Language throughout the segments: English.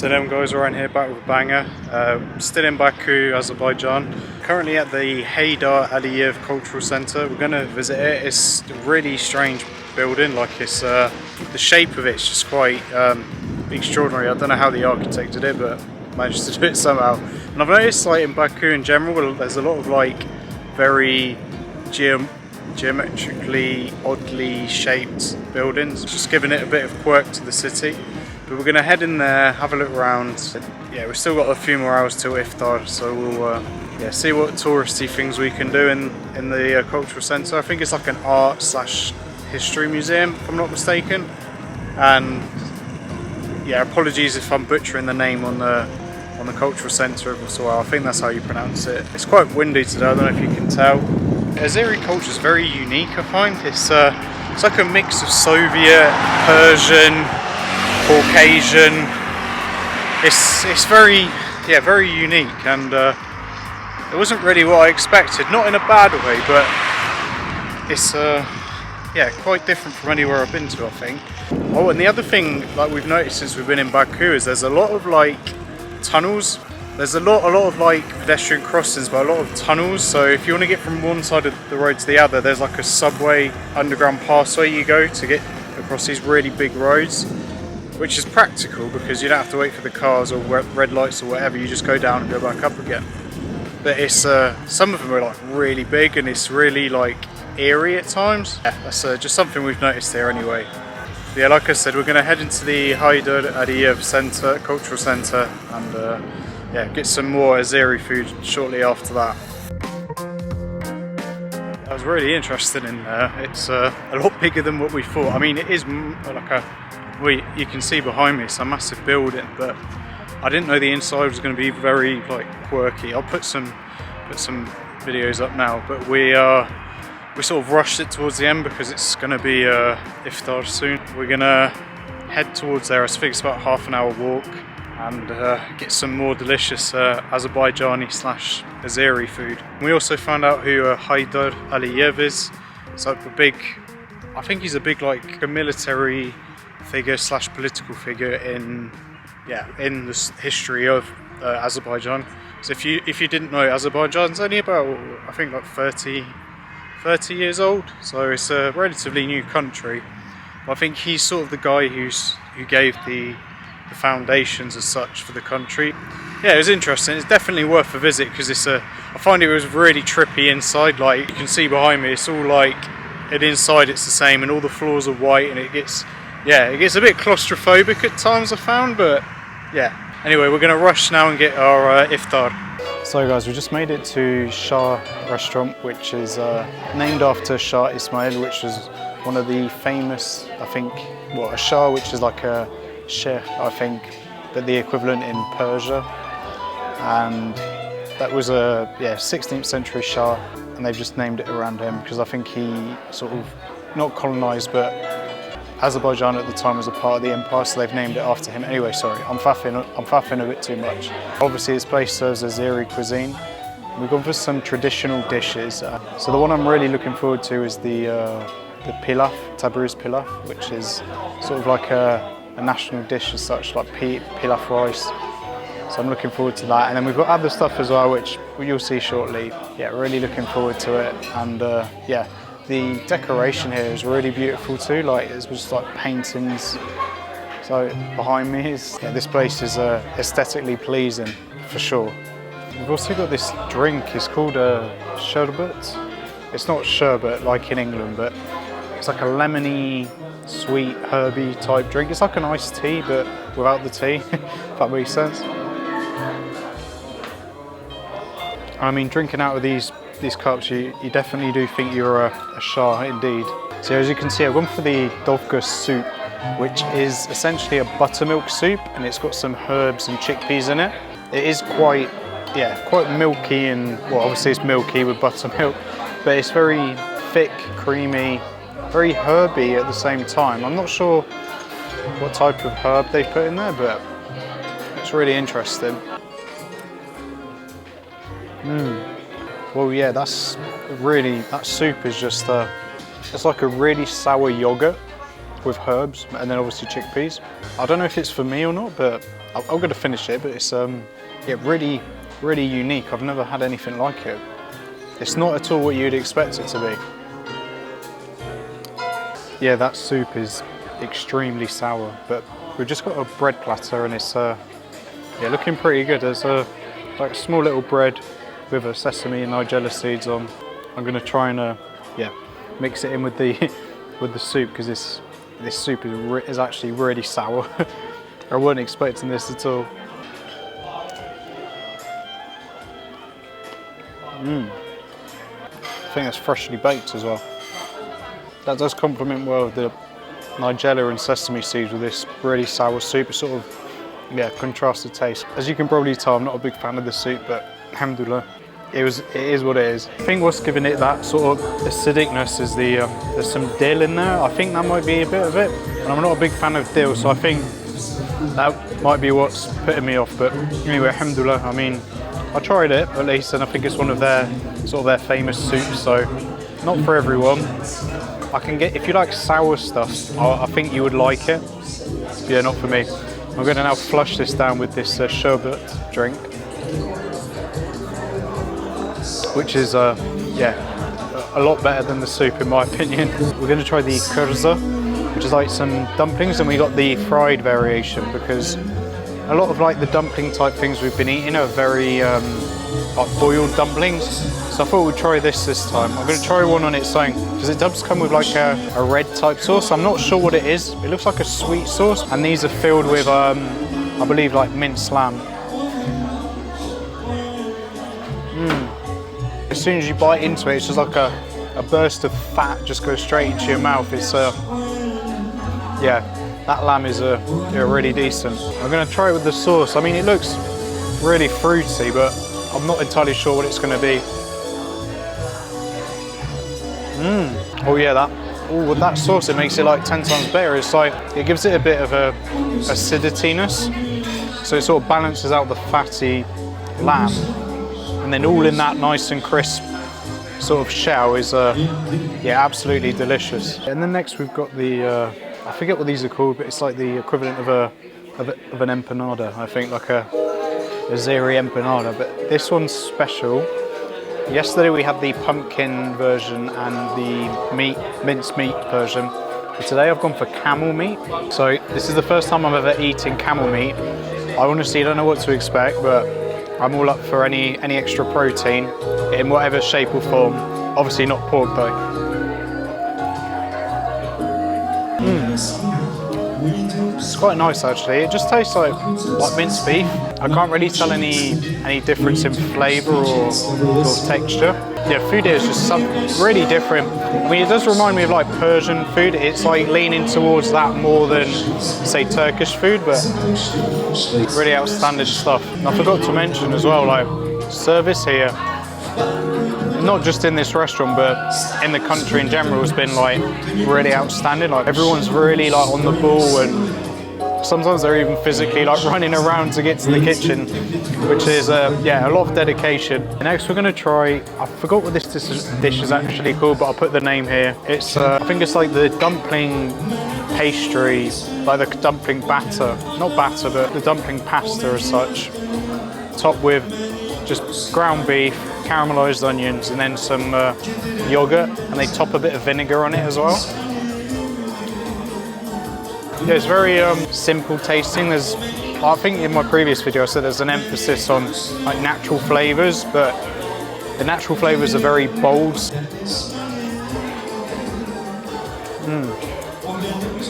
Salam Guys, around here back with a banger. Still in Baku, Azerbaijan. Currently at the Heydar Aliyev Cultural Center. We're going to visit it. It's a really strange building. Like it's the shape of it's just quite extraordinary. I don't know how the architect did it, but managed to do it somehow. And I've noticed, like in Baku in general, there's a lot of like very geometrically oddly shaped buildings, just giving it a bit of quirk to the city. But we're going to head in there, have a look around. Yeah, we've still got a few more hours till iftar, so we'll see what touristy things we can do in the cultural centre. I think it's like an art/history museum, if I'm not mistaken. And yeah, apologies if I'm butchering the name on the cultural centre as well. I think that's how you pronounce it. It's quite windy today, I don't know if you can tell. Azeri culture is very unique, I find. It's like a mix of Soviet, Persian, Caucasian. It's very unique, and it wasn't really what I expected. Not in a bad way, but it's quite different from anywhere I've been to, I think. Oh, and the other thing like we've noticed since we've been in Baku is there's a lot of like tunnels. There's a lot of like pedestrian crossings, but a lot of tunnels. So if you want to get from one side of the road to the other, there's like a subway underground passway you go to get across these really big roads, which is practical because you don't have to wait for the cars or red lights or whatever. You just go down and go back up again. But it's some of them are like really big, and it's really like eerie at times. Yeah, that's just something we've noticed here anyway. But yeah, like I said, we're going to head into the Heydar Aliyev Center, cultural center, and get some more Azeri food shortly after that. I was really interested in there. It's a lot bigger than what we thought. I mean, it is like you can see behind me, it's a massive building, but I didn't know the inside was going to be very like quirky. I'll put some videos up now, but we sort of rushed it towards the end because it's going to be iftar soon. We're going to head towards there. I think it's about half an hour walk, and get some more delicious Azerbaijani/Azeri food. We also found out who Heydar Aliyev is. It's like I think he's a big like a military figure/political figure in the history of Azerbaijan. So if you didn't know, Azerbaijan's only about I think like 30 years old, so it's a relatively new country. But I think he's sort of the guy who gave the foundations as such for the country. Yeah, it was interesting. It's definitely worth a visit because I find it was really trippy inside. Like you can see behind me, it's all like, and inside it's the same, and all the floors are white, and it gets a bit claustrophobic at times, I found, but yeah. Anyway, we're going to rush now and get our iftar. So guys, we just made it to Shah Restaurant, which is named after Shah Ismail, which was one of the famous, I think, a Shah, which is like a sheikh, I think, but the equivalent in Persia. And that was a 16th century Shah, and they've just named it around him because I think he sort of not colonized, but Azerbaijan at the time was a part of the empire, so they've named it after him. Anyway, sorry, I'm faffing a bit too much. Obviously this place serves Azeri cuisine. We've gone for some traditional dishes. So the one I'm really looking forward to is the pilaf, TABRIZ pilaf, which is sort of like a national dish as such, like pilaf rice. So I'm looking forward to that. And then we've got other stuff as well, which you'll see shortly. Yeah, really looking forward to it. And the decoration here is really beautiful too. Like it's just like paintings. So behind me this place is aesthetically pleasing for sure. We've also got this drink. It's called sherbet. It's not sherbet like in England, but it's like a lemony, sweet, herby type drink. It's like an iced tea, but without the tea, if that makes sense. I mean, drinking out of these cups, you definitely do think you're a Shah indeed. So as you can see, I've gone for the dovgos soup, which is essentially a buttermilk soup, and it's got some herbs and chickpeas in it. It is quite milky, and well, obviously it's milky with buttermilk, but it's very thick, creamy, very herby at the same time. I'm not sure what type of herb they put in there, but it's really interesting. Well, yeah, that soup is just it's like a really sour yogurt, with herbs and then obviously chickpeas. I don't know if it's for me or not, but I'm gonna finish it. But it's yeah, really unique. I've never had anything like it. It's not at all what you'd expect it to be. Yeah, that soup is extremely sour, but we've just got a bread platter and it's yeah, looking pretty good. There's like a small little bread with a sesame and nigella seeds on. I'm gonna try and yeah, mix it in with the with the soup, because this soup is actually really sour. I wasn't expecting this at all. I think that's freshly baked as well. That does complement well the nigella and sesame seeds with this really sour soup. It's sort of, yeah, contrasted taste. As you can probably tell, I'm not a big fan of the soup, but alhamdulillah, it is what it is. I think what's giving it that sort of acidicness is there's some dill in there. I think that might be a bit of it. And I'm not a big fan of dill, so I think that might be what's putting me off. But anyway, alhamdulillah, I mean, I tried it at least, and I think it's one of their sort of their famous soups, so not for everyone. I can get, if you like sour stuff, I think you would like it. Yeah, not for me. I'm going to now flush this down with this sherbet drink, which is yeah, a lot better than the soup in my opinion. We're going to try the kurza, which is like some dumplings, and we got the fried variation because a lot of like the dumpling type things we've been eating are very like boiled dumplings. So I thought we'd try this time. I'm going to try one on its own because it does come with like a red type sauce. I'm not sure what it is. It looks like a sweet sauce, and these are filled with I believe like minced lamb. As soon as you bite into it, it's just like a burst of fat just goes straight into your mouth. It's yeah, that lamb is yeah, really decent. I'm going to try it with the sauce. I mean, it looks really fruity, but I'm not entirely sure what it's going to be. Oh yeah, with that sauce, it makes it like 10 times better. It's like, it gives it a bit of a acidityness, so it sort of balances out the fatty lamb, and then all in that nice and crisp sort of shell is yeah, absolutely delicious. And then next we've got the I forget what these are called, but it's like the equivalent of an empanada. I think like a Azeri empanada, but this one's special. Yesterday we had the pumpkin version and the minced meat version. But today I've gone for camel meat. So this is the first time I'm ever eating camel meat. I honestly don't know what to expect, but I'm all up for any extra protein in whatever shape or form. Obviously not pork though. It's quite nice actually. It just tastes like minced beef. I can't really tell any difference in flavour or texture. Yeah, food here is just something really different. I mean, it does remind me of like Persian food. It's like leaning towards that more than say Turkish food, but really outstanding stuff. And I forgot to mention as well, like service here, not just in this restaurant, but in the country in general, has been like really outstanding. Like everyone's really like on the ball, and sometimes they're even physically like running around to get to the kitchen, which is yeah, a lot of dedication. Next we're going to try, I forgot what this dish is actually called, but I'll put the name here. It's I think it's like the dumpling pastry, like the dumpling batter, not batter, but the dumpling pasta as such, topped with just ground beef, caramelized onions, and then some yogurt, and they top a bit of vinegar on it as well. Yeah, it's very simple tasting. There's, I think in my previous video I said there's an emphasis on like natural flavors, but the natural flavors are very bold.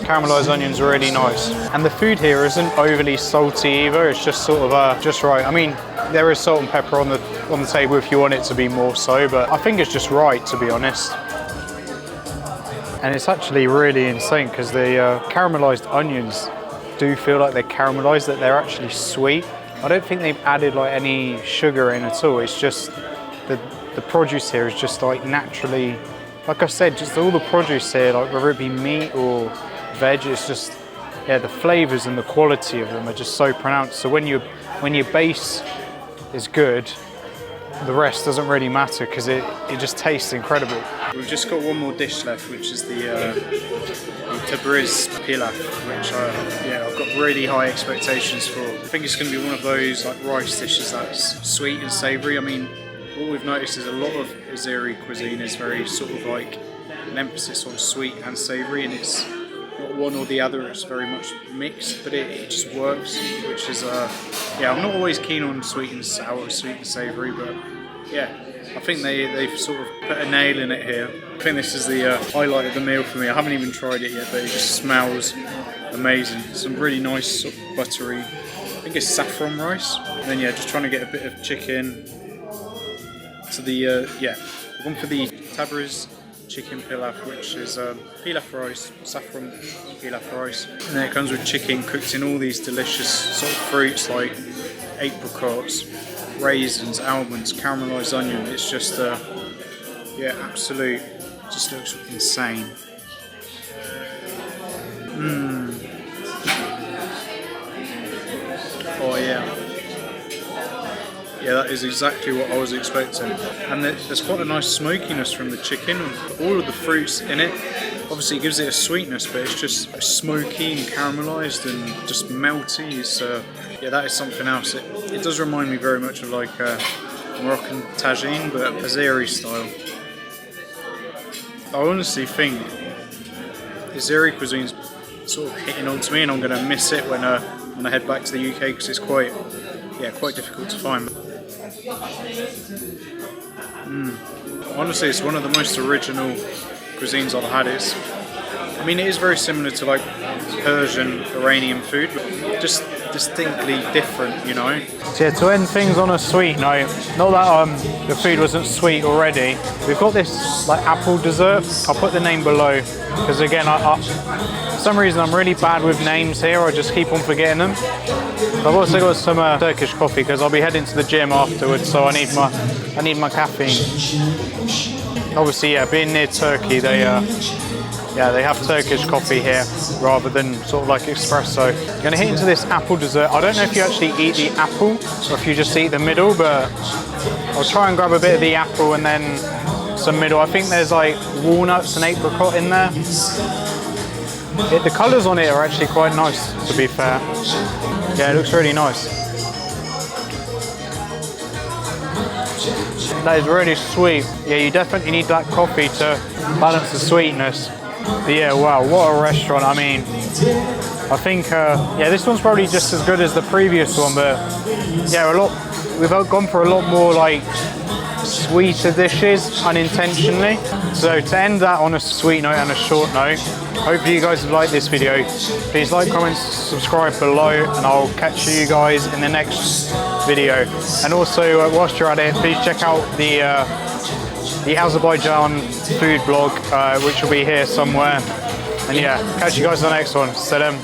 Caramelized onions are really nice, and the food here isn't overly salty either. It's just sort of just right. I mean, there is salt and pepper on the table if you want it to be more so, but I think it's just right, to be honest. And it's actually really insane because the caramelized onions do feel like they're caramelized, that they're actually sweet. I don't think they've added like any sugar in at all. It's just the produce here is just like naturally, like I said, just all the produce here, like whether it be meat or veg, it's just, yeah, the flavors and the quality of them are just so pronounced. So when your base is good, the rest doesn't really matter because it just tastes incredible. We've just got one more dish left, which is the TABRIZ PILAF, which I've got really high expectations for. I think it's going to be one of those like rice dishes that's sweet and savoury. I mean, what we've noticed is a lot of Azeri cuisine is very sort of like an emphasis on sweet and savoury, and it's not one or the other, it's very much mixed, but it just works, which is, I'm not always keen on sweet and sour, sweet and savoury, but yeah, I think they've sort of put a nail in it here. I think this is the highlight of the meal for me. I haven't even tried it yet, but it just smells amazing. Some really nice sort of buttery, I think it's saffron rice, and then just trying to get a bit of chicken. So I've gone for the TABRIZ chicken pilaf, which is pilaf rice, saffron pilaf rice, and then it comes with chicken cooked in all these delicious sort of fruits like apricots, raisins, almonds, caramelized onion. It's just absolute, just looks insane. Oh yeah. Yeah, that is exactly what I was expecting. And there's quite a nice smokiness from the chicken. All of the fruits in it, obviously it gives it a sweetness, but it's just smoky and caramelised and just melty. It's, that is something else. It does remind me very much of like Moroccan tagine, but Azeri style. I honestly think Azeri cuisine's sort of hitting on to me, and I'm going to miss it when I head back to the UK because it's quite difficult to find. Honestly, it's one of the most original cuisines I've had. It is very similar to like Persian, Iranian food, but just distinctly different, you know. So to end things on a sweet note, not that the food wasn't sweet already, we've got this like apple dessert. I'll put the name below because again, for some reason I'm really bad with names here. I just keep on forgetting them. I've also got some Turkish coffee because I'll be heading to the gym afterwards, so I need my caffeine. Obviously, being near Turkey, they have Turkish coffee here rather than sort of like espresso. I'm gonna hit into this apple dessert. I don't know if you actually eat the apple or if you just eat the middle, but I'll try and grab a bit of the apple and then some middle. I think there's like walnuts and apricot in there. The colours on it are actually quite nice, to be fair. Yeah, it looks really nice. That is really sweet. Yeah, you definitely need that coffee to balance the sweetness. But yeah, wow, what a restaurant. I mean, I think, this one's probably just as good as the previous one, but yeah, we've gone for a lot more like sweeter dishes unintentionally. So to end that on a sweet note and a short note, hopefully you guys have liked this video. Please like, comment, subscribe below, and I'll catch you guys in the next video. And also, whilst you're at it, please check out the Azerbaijan food blog, which will be here somewhere. And yeah, catch you guys in the next one. Salam.